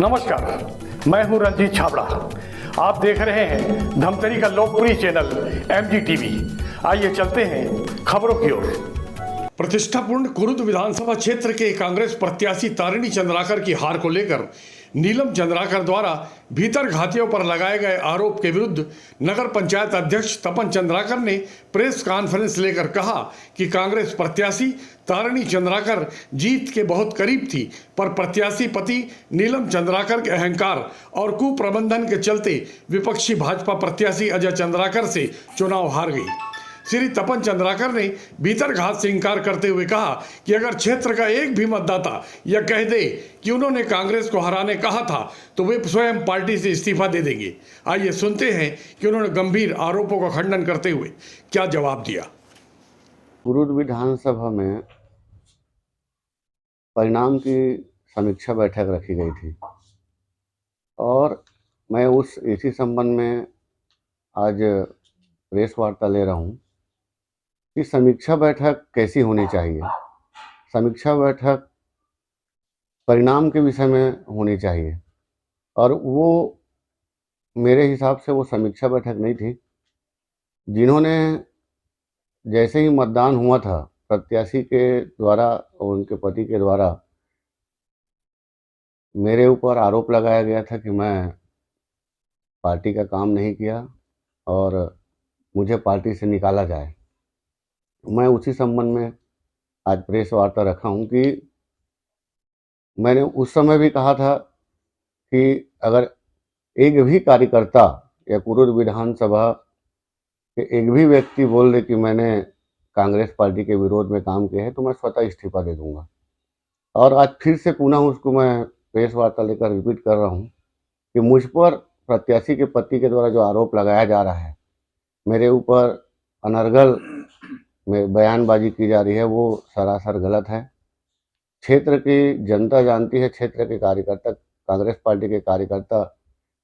नमस्कार, मैं हूं रंजीत छाबड़ा। आप देख रहे हैं धमतरी का लोकप्रिय चैनल MGTV। आइए चलते हैं खबरों की ओर। प्रतिष्ठापूर्ण कुरुद विधानसभा क्षेत्र के कांग्रेस प्रत्याशी तारिणी चंद्राकर की हार को लेकर नीलम चंद्राकर द्वारा भीतर घातियों पर लगाए गए आरोप के विरुद्ध नगर पंचायत अध्यक्ष तपन चंद्राकर ने प्रेस कॉन्फ्रेंस लेकर कहा कि कांग्रेस प्रत्याशी तारिणी चंद्राकर जीत के बहुत करीब थी, पर प्रत्याशी पति नीलम चंद्राकर के अहंकार और कुप्रबंधन के चलते विपक्षी भाजपा प्रत्याशी अजय चंद्राकर से चुनाव हार गई। श्री तपन चंद्राकर ने भीतर घात से इंकार करते हुए कहा कि अगर क्षेत्र का एक भी मतदाता यह कह दे कि उन्होंने कांग्रेस को हराने कहा था तो वे स्वयं पार्टी से इस्तीफा दे देंगे। आइए सुनते हैं कि उन्होंने गंभीर आरोपों का खंडन करते हुए क्या जवाब दिया। कुरुद विधानसभा में परिणाम की समीक्षा बैठक रखी गई थी और मैं इसी संबंध में आज प्रेस वार्ता ले रहा हूँ कि समीक्षा बैठक कैसी होनी चाहिए। समीक्षा बैठक परिणाम के विषय में होनी चाहिए और वो मेरे हिसाब से वो समीक्षा बैठक नहीं थी। जिन्होंने जैसे ही मतदान हुआ था प्रत्याशी के द्वारा और उनके पति के द्वारा मेरे ऊपर आरोप लगाया गया था कि मैं पार्टी का काम नहीं किया और मुझे पार्टी से निकाला जाए। मैं उसी संबंध में आज प्रेस वार्ता रखा हूं कि मैंने उस समय भी कहा था कि अगर एक भी कार्यकर्ता या कुरुद विधानसभा के एक भी व्यक्ति बोल दे कि मैंने कांग्रेस पार्टी के विरोध में काम किया है तो मैं स्वतः इस्तीफा दे दूंगा। और आज फिर से पुनः उसको मैं प्रेस वार्ता लेकर रिपीट कर रहा हूं कि मुझ पर प्रत्याशी के पति के द्वारा जो आरोप लगाया जा रहा है, मेरे ऊपर अनर्गल में बयानबाजी की जा रही है, वो सरासर गलत है। क्षेत्र की जनता जानती है, क्षेत्र के कार्यकर्ता, कांग्रेस पार्टी के कार्यकर्ता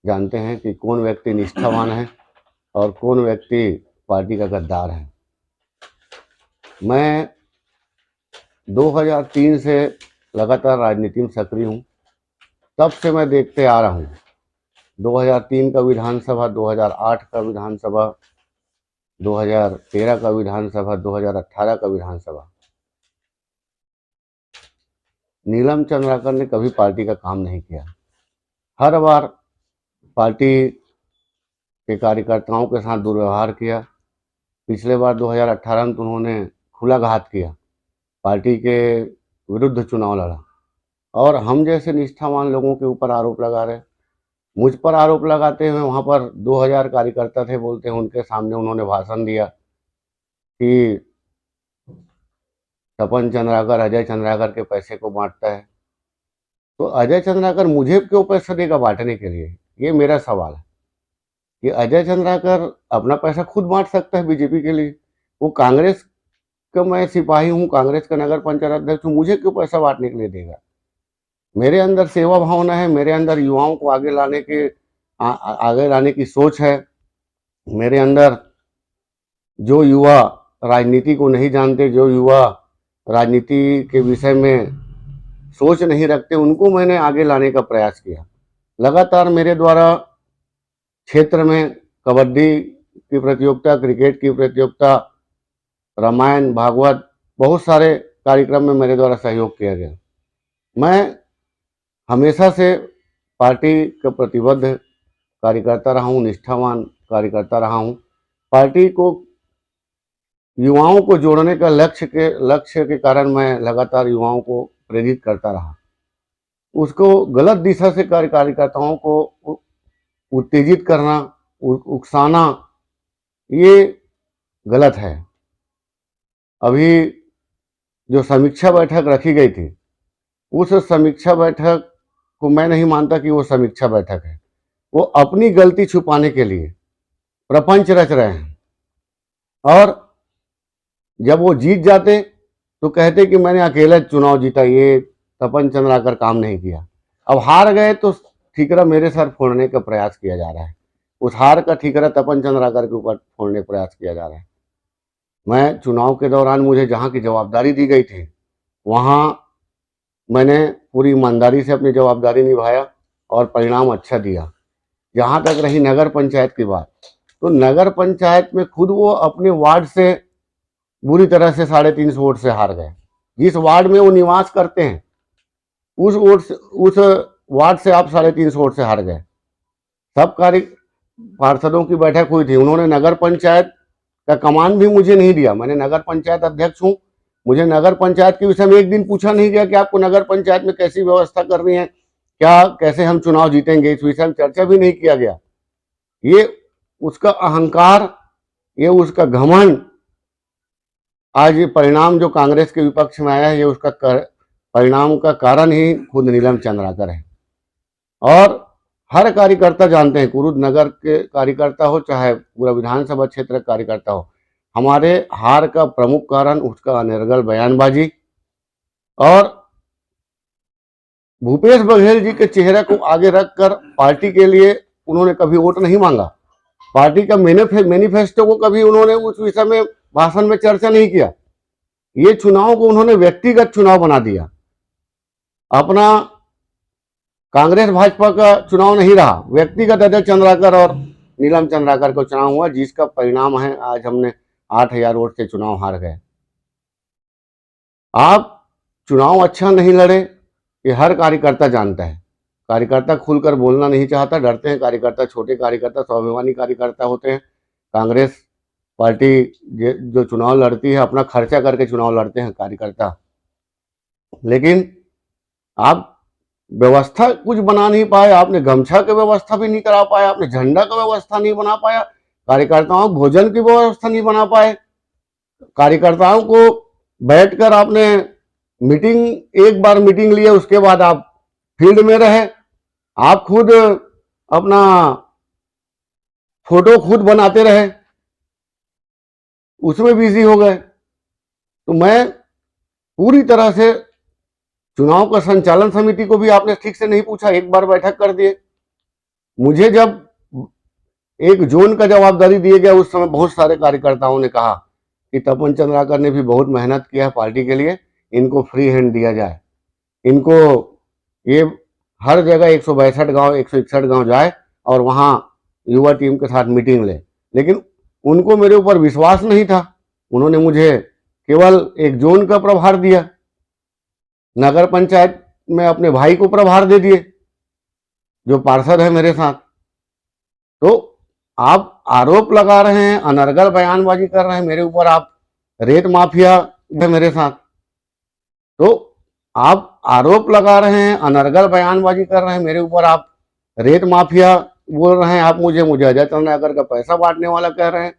जानते हैं कि कौन व्यक्ति निष्ठावान है और कौन व्यक्ति पार्टी का गद्दार है। मैं 2003 से लगातार राजनीति में सक्रिय हूँ। तब से मैं देखते आ रहा हूँ 2003 का विधानसभा, 2008 का विधानसभा, 2013 का विधानसभा, 2018 का विधानसभा, नीलम चंद्राकर ने कभी पार्टी का काम नहीं किया। हर बार पार्टी के कार्यकर्ताओं के साथ दुर्व्यवहार किया। पिछले बार 2018 में तो उन्होंने खुला घात किया, पार्टी के विरुद्ध चुनाव लड़ा और हम जैसे निष्ठावान लोगों के ऊपर आरोप लगा रहे। मुझ पर आरोप लगाते हुए वहाँ पर 2000 कार्यकर्ता थे, बोलते हैं उनके सामने उन्होंने भाषण दिया कि तपन चंद्राकर अजय चंद्राकर के पैसे को बांटता है। तो अजय चंद्राकर मुझे क्यों पैसा देगा बांटने के लिए, ये मेरा सवाल है कि अजय चंद्राकर अपना पैसा खुद बांट सकता है बीजेपी के लिए। वो कांग्रेस का मैं सिपाही हूँ, कांग्रेस का नगर पंचायत अध्यक्ष हूँ, मुझे क्यों पैसा बांटने के लिए देगा। मेरे अंदर सेवा भावना है, मेरे अंदर युवाओं को आगे लाने की सोच है। मेरे अंदर जो युवा राजनीति को नहीं जानते, जो युवा राजनीति के विषय में सोच नहीं रखते, उनको मैंने आगे लाने का प्रयास किया। लगातार मेरे द्वारा क्षेत्र में कबड्डी की प्रतियोगिता, क्रिकेट की प्रतियोगिता, रामायण, भागवत, बहुत सारे कार्यक्रम में मेरे द्वारा सहयोग किया गया। मैं हमेशा से पार्टी का प्रतिबद्ध कार्यकर्ता रहा हूँ, निष्ठावान कार्यकर्ता रहा हूँ। पार्टी को युवाओं को जोड़ने का लक्ष्य के कारण मैं लगातार युवाओं को प्रेरित करता रहा। उसको गलत दिशा से कार्यकर्ताओं को उत्तेजित करना, उकसाना, ये गलत है। अभी जो समीक्षा बैठक रखी गई थी, उस समीक्षा बैठक को मैं नहीं मानता कि वो समीक्षा बैठक है। वो अपनी गलती छुपाने के लिए प्रपंच रच रहे हैं और जब वो जीत जाते तो कहते कि मैंने अकेला चुनाव जीता, ये तपन चंद्राकर काम नहीं किया। अब हार गए तो ठीकरा मेरे सर फोड़ने का प्रयास किया जा रहा है। उस हार का ठीकरा तपन चंद्राकर के ऊपर फोड़ने का प्रयास किया जा रहा है। मैं चुनाव के दौरान मुझे जहाँ की जवाबदारी दी गई थी वहाँ मैंने पूरी ईमानदारी से अपनी जवाबदारी निभाया और परिणाम अच्छा दिया। जहाँ तक रही नगर पंचायत की बात, तो नगर पंचायत में खुद वो अपने वार्ड से बुरी तरह से 350 वोट से हार गए। जिस वार्ड में वो निवास करते हैं उस वार्ड से आप 350 वोट से हार गए। सब कार्य पार्षदों की बैठक हुई थी, उन्होंने नगर पंचायत का कमान भी मुझे नहीं दिया। मैंने नगर पंचायत अध्यक्ष हूँ, मुझे नगर पंचायत के विषय में एक दिन पूछा नहीं गया कि आपको नगर पंचायत में कैसी व्यवस्था करनी है, क्या कैसे हम चुनाव जीतेंगे, इस विषय में चर्चा भी नहीं किया गया। ये उसका अहंकार, ये उसका घमंड, आज ये परिणाम जो कांग्रेस के विपक्ष में आया है, ये उसका परिणाम का कारण ही खुद नीलम चंद्राकर है। और हर कार्यकर्ता जानते हैं, कुरुद नगर के कार्यकर्ता हो चाहे पूरा विधानसभा क्षेत्र का कार्यकर्ता हो, हमारे हार का प्रमुख कारण उसका अनर्गल बयानबाजी और भूपेश बघेल जी के चेहरे को आगे रखकर पार्टी के लिए उन्होंने कभी वोट नहीं मांगा। पार्टी का मैनिफेस्टो को कभी उन्होंने उस विषय में भाषण में चर्चा नहीं किया। ये चुनाव को उन्होंने व्यक्तिगत चुनाव बना दिया। अपना कांग्रेस भाजपा का चुनाव नहीं रहा, व्यक्तिगत अजय चंद्राकर और नीलम चंद्राकर का चुनाव हुआ, जिसका परिणाम है आज हमने 8000 वोट से चुनाव हार गए। आप चुनाव अच्छा नहीं लड़े, ये हर कार्यकर्ता जानता है। कार्यकर्ता खुलकर बोलना नहीं चाहता, डरते हैं कार्यकर्ता, छोटे कार्यकर्ता स्वाभिमानी कार्यकर्ता होते हैं। कांग्रेस पार्टी जो चुनाव लड़ती है अपना खर्चा करके चुनाव लड़ते हैं कार्यकर्ता, लेकिन आप व्यवस्था कुछ बना नहीं पाए। आपने गमछा की व्यवस्था भी नहीं करा पाए, आपने झंडा का व्यवस्था नहीं बना पाया, कार्यकर्ताओं भोजन की व्यवस्था नहीं बना पाए, कार्यकर्ताओं को बैठकर आपने एक बार मीटिंग लिए, उसके बाद आप फील्ड में रहे, आप खुद अपना फोटो खुद बनाते रहे, उसमें बिजी हो गए। तो मैं पूरी तरह से चुनाव का संचालन समिति को भी आपने ठीक से नहीं पूछा, एक बार बैठक कर दिए। मुझे जब एक जोन का जवाबदारी दिया गया, उस समय बहुत सारे कार्यकर्ताओं ने कहा कि तपन चंद्राकर ने भी बहुत मेहनत किया है पार्टी के लिए, इनको फ्री हैंड दिया जाए, इनको ये हर जगह 162 गांव 161 गांव जाए और वहां युवा टीम के साथ मीटिंग ले। लेकिन उनको मेरे ऊपर विश्वास नहीं था, उन्होंने मुझे केवल एक जोन का प्रभार दिया, नगर पंचायत में अपने भाई को प्रभार दे दिए जो पार्षद है मेरे साथ। तो आप आरोप लगा रहे हैं, अनर्गल बयानबाजी कर रहे हैं मेरे ऊपर, आप रेत माफिया है मेरे साथ। तो आप आरोप लगा रहे हैं, अनर्गल बयानबाजी कर रहे हैं मेरे ऊपर, आप रेत माफिया बोल रहे हैं, आप मुझे अजय चंद्राकर का पैसा बांटने वाला कह रहे हैं,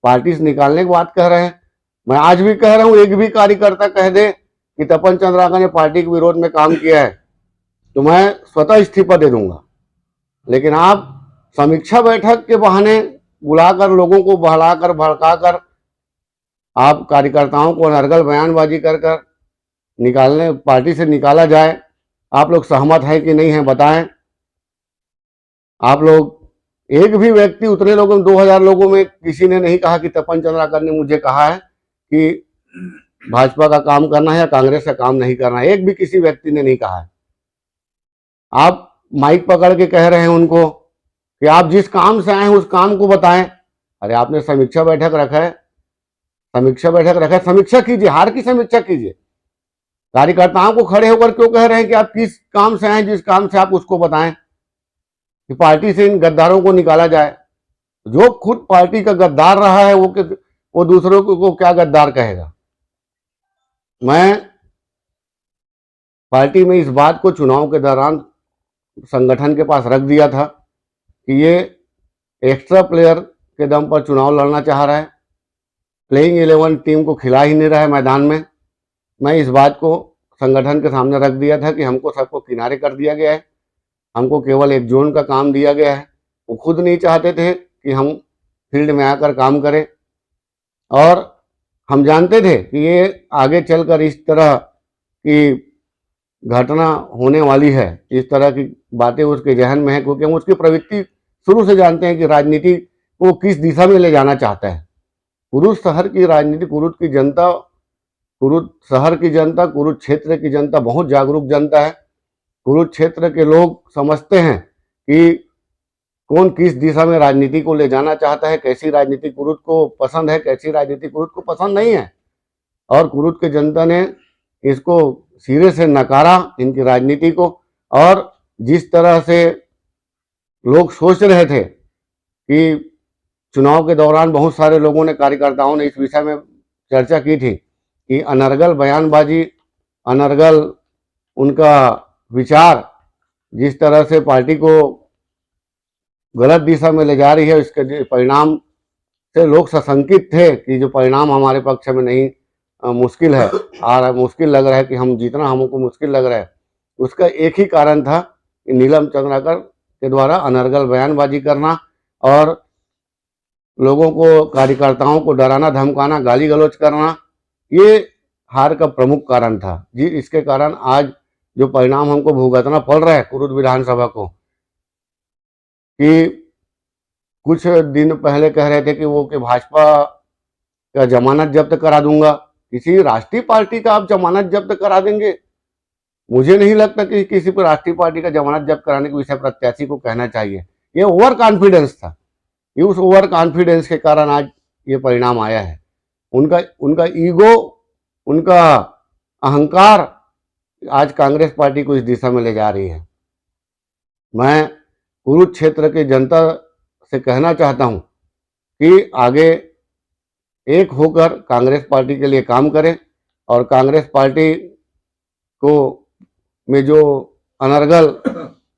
पार्टी से निकालने की बात कह रहे हैं। मैं आज भी कह रहा हूं, एक भी कार्यकर्ता कह दे कि तपन चंद्राकर ने पार्टी के विरोध में काम किया है तो मैं स्वतः इस्तीफा दे दूंगा। लेकिन आप समीक्षा बैठक के बहाने बुलाकर लोगों को बहलाकर भड़काकर आप कार्यकर्ताओं को अनर्गल बयानबाजी कर निकालने, पार्टी से निकाला जाए। आप लोग सहमत है कि नहीं है बताएं। आप लोग एक भी व्यक्ति, उतने लोगों में 2000 लोगों में किसी ने नहीं कहा कि तपन चंद्राकर ने मुझे कहा है कि भाजपा का काम करना है या कांग्रेस का काम नहीं करना है, एक भी किसी व्यक्ति ने नहीं कहा है। आप माइक पकड़ के कह रहे हैं उनको कि आप जिस काम से आए हैं उस काम को बताएं। अरे आपने समीक्षा बैठक रखा है, समीक्षा कीजिए, हार की समीक्षा कीजिए। कार्यकर्ताओं को खड़े होकर क्यों कह रहे हैं कि आप किस काम से आए, जिस काम से आप उसको बताएं कि पार्टी से इन गद्दारों को निकाला जाए। जो खुद पार्टी का गद्दार रहा है वो दूसरों को क्या गद्दार कहेगा। मैं पार्टी में इस बात को चुनाव के दौरान संगठन के पास रख दिया था कि ये एक्स्ट्रा प्लेयर के दम पर चुनाव लड़ना चाह रहा है, प्लेइंग 11 टीम को खिला ही नहीं रहा है मैदान में। मैं इस बात को संगठन के सामने रख दिया था कि हमको सबको किनारे कर दिया गया है, हमको केवल एक जोन का काम दिया गया है। वो खुद नहीं चाहते थे कि हम फील्ड में आकर काम करें, और हम जानते थे कि ये आगे चलकर इस तरह की घटना होने वाली है, इस तरह की बातें उसके जहन में है, क्योंकि हम उसकी प्रवृत्ति शुरू से जानते हैं कि राजनीति को किस दिशा में ले जाना चाहता है। कुरुद शहर की राजनीति, कुरुद की जनता, कुरुद शहर की जनता, कुरुद क्षेत्र की जनता बहुत जागरूक जनता है। कुरुक्षेत्र के लोग समझते हैं कि कौन किस दिशा में राजनीति को ले जाना चाहता है, कैसी राजनीति कुरुद को पसंद है, कैसी राजनीति कुरुद को पसंद नहीं है। और कुरुद के जनता ने इसको सिरे से नकारा, इनकी राजनीति को। और जिस तरह से लोग सोच रहे थे कि चुनाव के दौरान बहुत सारे लोगों ने, कार्यकर्ताओं ने इस विषय में चर्चा की थी कि अनर्गल बयानबाजी, अनर्गल उनका विचार जिस तरह से पार्टी को गलत दिशा में ले जा रही है, इसके परिणाम से लोग सशंकित थे कि जो परिणाम हमारे पक्ष में नहीं, मुश्किल है, और मुश्किल लग रहा है कि हम जीतना हमको मुश्किल लग रहा है। उसका एक ही कारण था कि नीलम चंद्राकर के द्वारा अनर्गल बयानबाजी करना और लोगों को, कार्यकर्ताओं को डराना धमकाना, गाली गलौज करना, ये हार का प्रमुख कारण था जी। इसके कारण आज जो परिणाम हमको भुगतना पड़ रहा है कुरुद विधानसभा को, कि कुछ दिन पहले कह रहे थे कि वो कि भाजपा का जमानत जब्त करा दूंगा। किसी राष्ट्रीय पार्टी का आप जमानत जब्त करा देंगे? मुझे नहीं लगता कि किसी पर राष्ट्रीय पार्टी का जमानत जब्त कराने के विषय प्रत्याशी को कहना चाहिए। ये ओवर कॉन्फिडेंस था। ये उस ओवर कॉन्फिडेंस के कारण आज ये परिणाम आया है। उनका ईगो, उनका अहंकार आज कांग्रेस पार्टी को इस दिशा में ले जा रही है। मैं कुरुक्षेत्र के जनता से कहना चाहता हूं कि आगे एक होकर कांग्रेस पार्टी के लिए काम करें और कांग्रेस पार्टी को में जो अनर्गल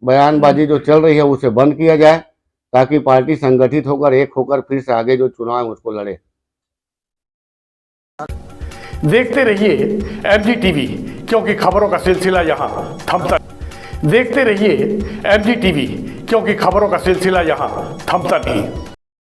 बयानबाजी जो चल रही है उसे बंद किया जाए, ताकि पार्टी संगठित होकर, एक होकर फिर से आगे जो चुनाव है उसको लड़े। देखते रहिए MGTV, क्योंकि खबरों का सिलसिला यहाँ थमता। देखते रहिए MGTV, क्योंकि खबरों का सिलसिला यहाँ थमता नहीं।